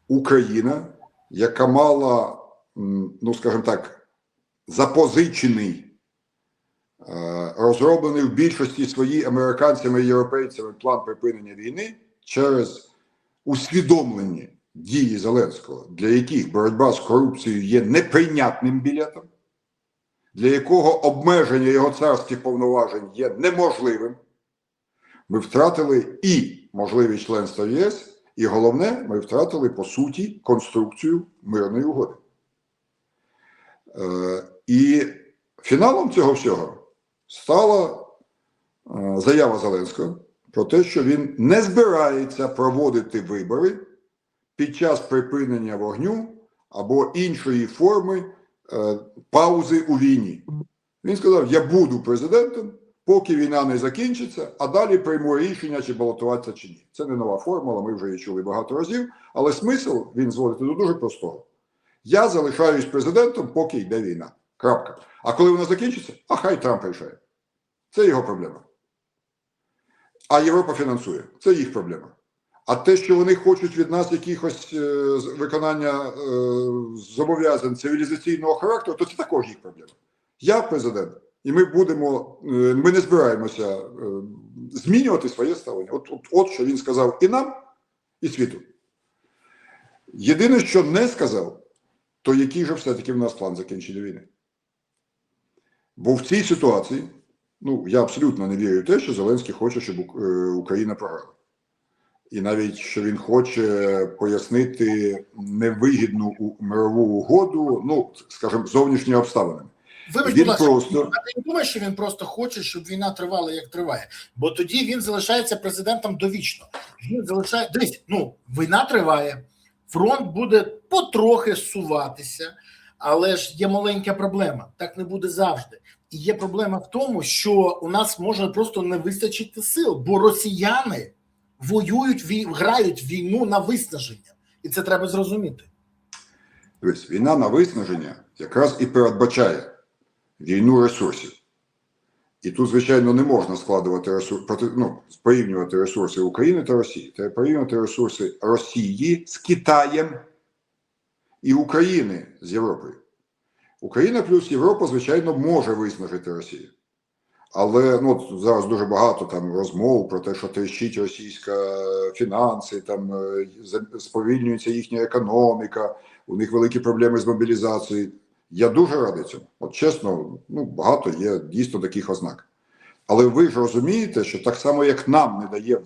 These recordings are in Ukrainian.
Україна, яка мала, ну скажімо так, запозичений, розроблений в більшості своїй американцями і європейцями план припинення війни через усвідомлені дії Зеленського, для яких боротьба з корупцією є неприйнятним білетом, для якого обмеження його царських повноважень є неможливим, ми втратили і можливість членства в ЄС, і головне, ми втратили, по суті, конструкцію мирної угоди. І фіналом цього всього стала заява Зеленського про те, що він не збирається проводити вибори під час припинення вогню або іншої форми паузи у війні. Він сказав, я буду президентом, поки війна не закінчиться, а далі прийму рішення, чи балотуватися, чи ні. Це не нова формула, ми вже її чули багато разів, але смисл він зводить до дуже простого. Я залишаюсь президентом, поки йде війна. Крапка. А коли вона закінчиться, а хай Трамп рішає. Це його проблема. А Європа фінансує. Це їх проблема. А те, що вони хочуть від нас якихось виконання зобов'язань цивілізаційного характеру, то це також їх проблема. Я президент, і ми не збираємося змінювати своє ставлення. От що він сказав і нам, і світу. Єдине, що не сказав, то який же все-таки в нас план закінчення війни. Бо в цій ситуації, я абсолютно не вірю в те, що Зеленський хоче, щоб Україна програла. І навіть, що він хоче пояснити невигідну мирову угоду, скажімо, зовнішні обставини. Вибач, будь ласка, а ти не думаєш, що він просто хоче, щоб війна тривала, як триває? Бо тоді він залишається президентом довічно. Він залишає... Дивись, війна триває, фронт буде потрохи зсуватися, але ж є маленька проблема. Так не буде завжди. І є проблема в тому, що у нас може просто не вистачити сил, бо росіяни воюють, грають війну на виснаження. І це треба зрозуміти. Дивись, війна на виснаження якраз і передбачає війну ресурсів. І тут, звичайно, не можна порівнювати ресурси України та Росії. Треба порівнювати ресурси Росії з Китаєм і України з Європою. Україна плюс Європа, звичайно, може виснажити Росію. Але зараз дуже багато там розмов про те, що тріщить російська фінанси, там сповільнюється їхня економіка, у них великі проблеми з мобілізацією. Я дуже радий цьому. От чесно, багато є дійсно таких ознак. Але ви ж розумієте, що так само, як нам не дає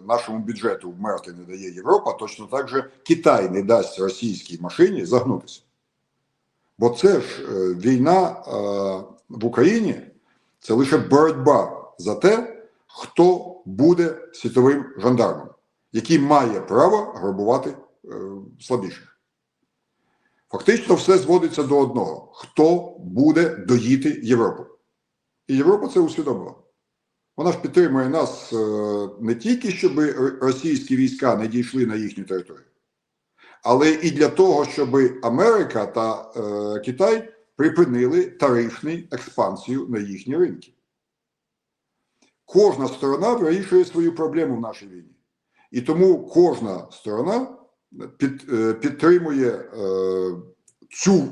нашому бюджету вмерти, не дає Європа, точно так же Китай не дасть російській машині загнутися. Бо це ж війна в Україні, це лише боротьба за те, хто буде світовим жандармом, який має право грабувати слабіших. Фактично все зводиться до одного. Хто буде доїти Європу? І Європа це усвідомила. Вона ж підтримує нас не тільки, щоб російські війська не дійшли на їхню територію, але і для того, щоб Америка та Китай припинили тарифну експансію на їхні ринки. Кожна сторона вирішує свою проблему в нашій війні. І тому кожна сторона підтримує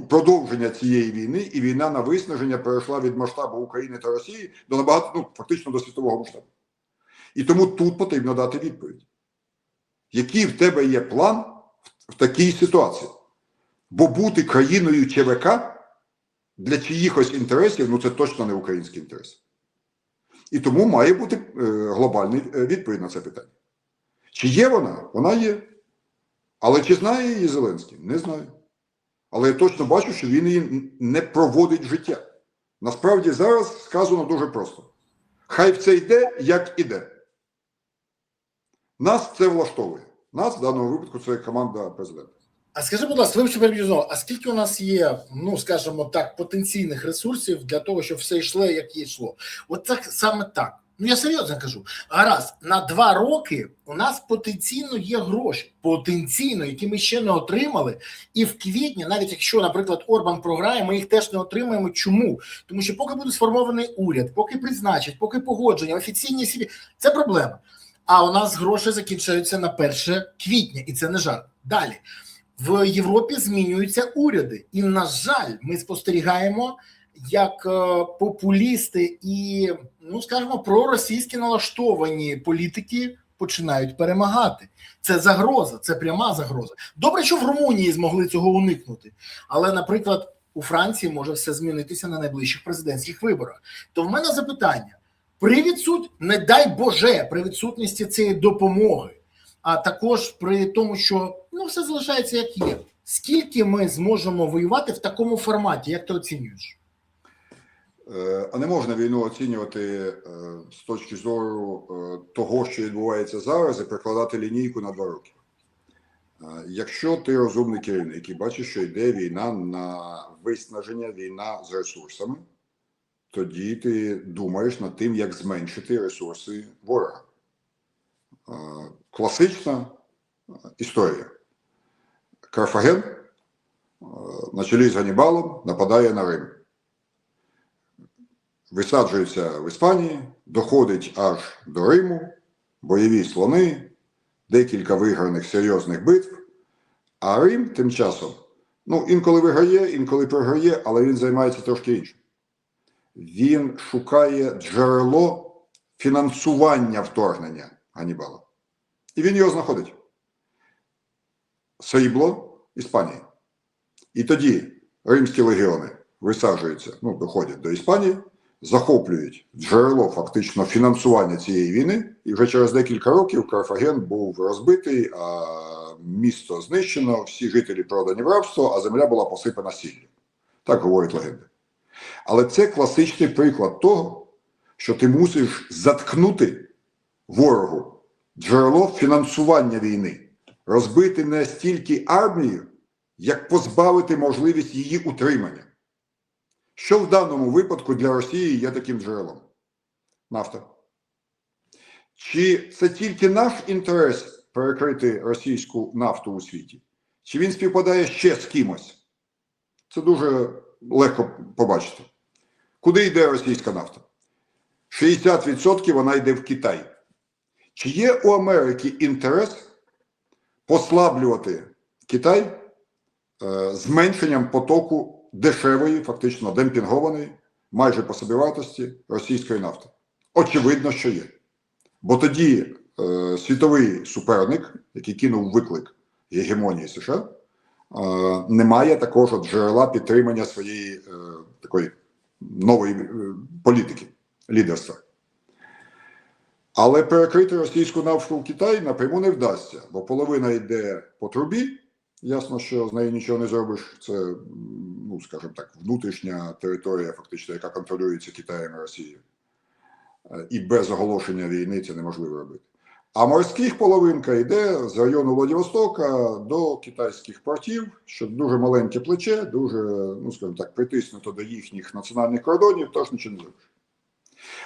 продовження цієї війни, і війна на виснаження перейшла від масштабу України та Росії до набагато, фактично до світового масштабу. І тому тут потрібно дати відповідь. Який в тебе є план в такій ситуації? Бо бути країною ЧВК для чиїхось інтересів, це точно не український інтерес. І тому має бути глобальна відповідь на це питання. Чи є вона? Вона є. Але чи знає її Зеленський? Не знаю. Але я точно бачу, що він її не проводить життя. Насправді зараз сказано дуже просто. Хай в це йде, як іде. Нас це влаштовує. Нас в даному випадку це команда президента. А скажи, будь ласка, вибачте, переб'ю, а скільки у нас є, скажімо так, потенційних ресурсів для того, щоб все йшло, як йшло? От так, саме так. Я серйозно кажу. Гаразд, на 2 роки у нас потенційно є гроші. Потенційно, які ми ще не отримали. І в квітні, навіть якщо, наприклад, Орбан програє, ми їх теж не отримаємо. Чому? Тому що поки буде сформований уряд, поки призначать, поки погодження, офіційні сім'ї, це проблема. а у нас гроші закінчуються на 1 квітня, і це не жарт. Далі. В Європі змінюються уряди, і, на жаль, ми спостерігаємо, як популісти і, ну, скажімо, проросійські налаштовані політики починають перемагати. Це загроза, це пряма загроза. Добре, що в Румунії змогли цього уникнути, але, наприклад, у Франції може все змінитися на найближчих президентських виборах. То в мене запитання, не дай Боже, при відсутності цієї допомоги, а також при тому, що все залишається як є. Скільки ми зможемо воювати в такому форматі, як ти оцінюєш? А не можна війну оцінювати з точки зору того, що відбувається зараз, і прикладати лінійку на 2 роки. Якщо ти розумний керівник і бачиш, що йде війна на виснаження, війна з ресурсами, тоді ти думаєш над тим, як зменшити ресурси ворога. Класична історія. Карфаген на чолі з Ганнібалом нападає на Рим. Висаджується в Іспанії, доходить аж до Риму, бойові слони, декілька виграних серйозних битв, а Рим тим часом, інколи виграє, інколи програє, але він займається трошки іншим. Він шукає джерело фінансування вторгнення Ганнібала. І він його знаходить. Срібло Іспанії. І тоді римські легіони висаджуються, доходять до Іспанії, захоплюють джерело фактично фінансування цієї війни, і вже через декілька років Карфаген був розбитий, а місто знищено, всі жителі продані в рабство, а земля була посипана сіллю. Так говорять легенди. Але це класичний приклад того, що ти мусиш заткнути ворогу джерело фінансування війни, розбити не стільки армію, як позбавити можливість її утримання. Що в даному випадку для Росії є таким джерелом? Нафта. Чи це тільки наш інтерес перекрити російську нафту у світі? Чи він співпадає ще з кимось? Це дуже легко побачити. Куди йде російська нафта? 60% вона йде в Китай. Чи є у Америки інтерес послаблювати Китай зменшенням потоку дешевої, фактично демпінгованої, майже по собівартості російської нафти? Очевидно, що є. Бо тоді світовий суперник, який кинув виклик гегемонії США, не має такого джерела підтримання своєї такої нової політики, лідерства. Але перекрити російську нафту в Китай напряму не вдасться, бо половина йде по трубі, ясно, що з нею нічого не зробиш, це, скажімо так, внутрішня територія, фактично, яка контролюється Китаєм і Росією. І без оголошення війни це неможливо робити. А морських половинка йде з району Владивостока до китайських портів, що дуже маленьке плече, дуже, скажімо так, притиснуто до їхніх національних кордонів, тож нічого не зробиш.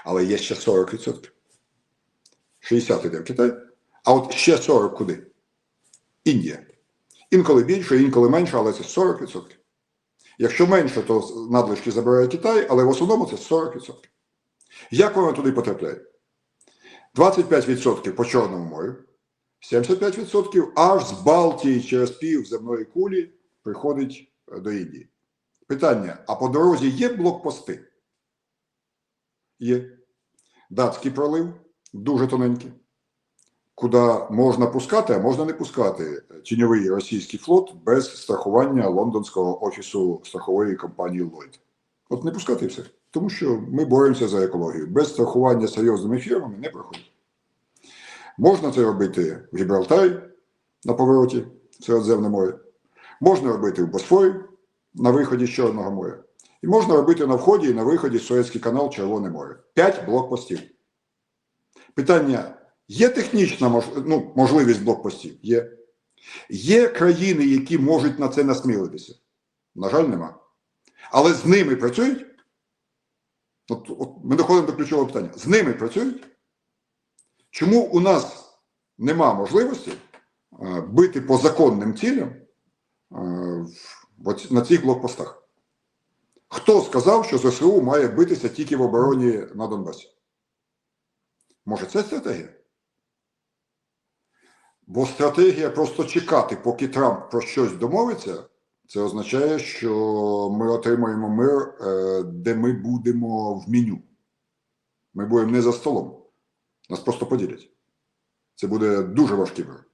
Але є ще 40%. 60 йде в Китай, а от ще 40 куди? Індія. Інколи більше, інколи менше, але це 40%. Якщо менше, то надлишки забирає Китай, але в основному це 40%. Як воно туди потрапляє? 25% по Чорному морю, 75% аж з Балтії через пів земної кулі приходить до Індії. Питання, а по дорозі є блокпости? Є. Датський пролив, дуже тоненький, куди можна пускати, а можна не пускати тіньовий російський флот без страхування лондонського офісу страхової компанії Lloyd. От не пускати і все. Тому що ми боремося за екологію. Без страхування серйозними фірмами не проходить. Можна це робити в Гібралтарі на повороті в Середземне море. Можна робити в Босфорі на виході з Чорного моря. І можна робити на вході і на виході з Суецький канал, Червоне море. 5 блокпостів. Питання, є технічна можливість блокпостів? Є. Є країни, які можуть на це насмілитися? На жаль, нема. Але з ними працюють? От ми доходимо до ключового питання. З ними працюють? Чому у нас нема можливості бити по законним цілям на цих блокпостах? Хто сказав, що ЗСУ має битися тільки в обороні на Донбасі? Може, це стратегія? Бо стратегія просто чекати, поки Трамп про щось домовиться, це означає, що ми отримаємо мир, де ми будемо в меню. Ми будемо не за столом. Нас просто поділять. Це буде дуже важкий мир.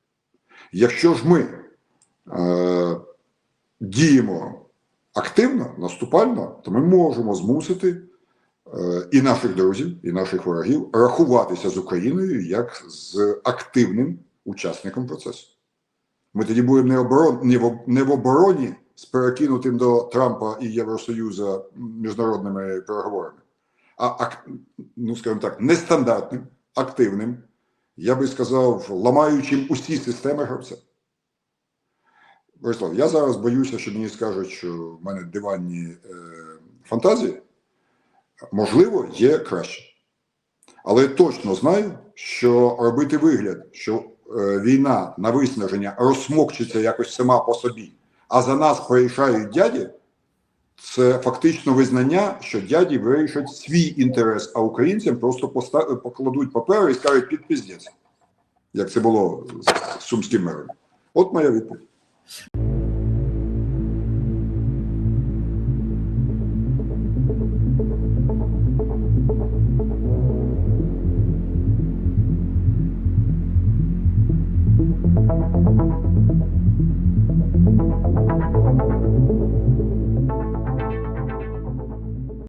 Якщо ж ми діємо активно, наступально, то ми можемо змусити і наших друзів, і наших ворогів рахуватися з Україною як з активним учасником процесу. Ми тоді будемо не в обороні з перекинутим до Трампа і Євросоюзу міжнародними переговорами, а, ну, скажімо так, нестандартним, активним, я би сказав, ламаючим усі системи гравця. Борислав, я зараз боюся, що мені скажуть, що в мене диванні фантазії. Можливо, є краще. Але я точно знаю, що робити вигляд, що війна на виснаження розсмокчиться якось сама по собі, а за нас порішають дяді, це фактично визнання, що дяді вирішать свій інтерес, а українцям просто покладуть папери і скажуть під піздець, як це було з Сумським мером. От моя відповідь.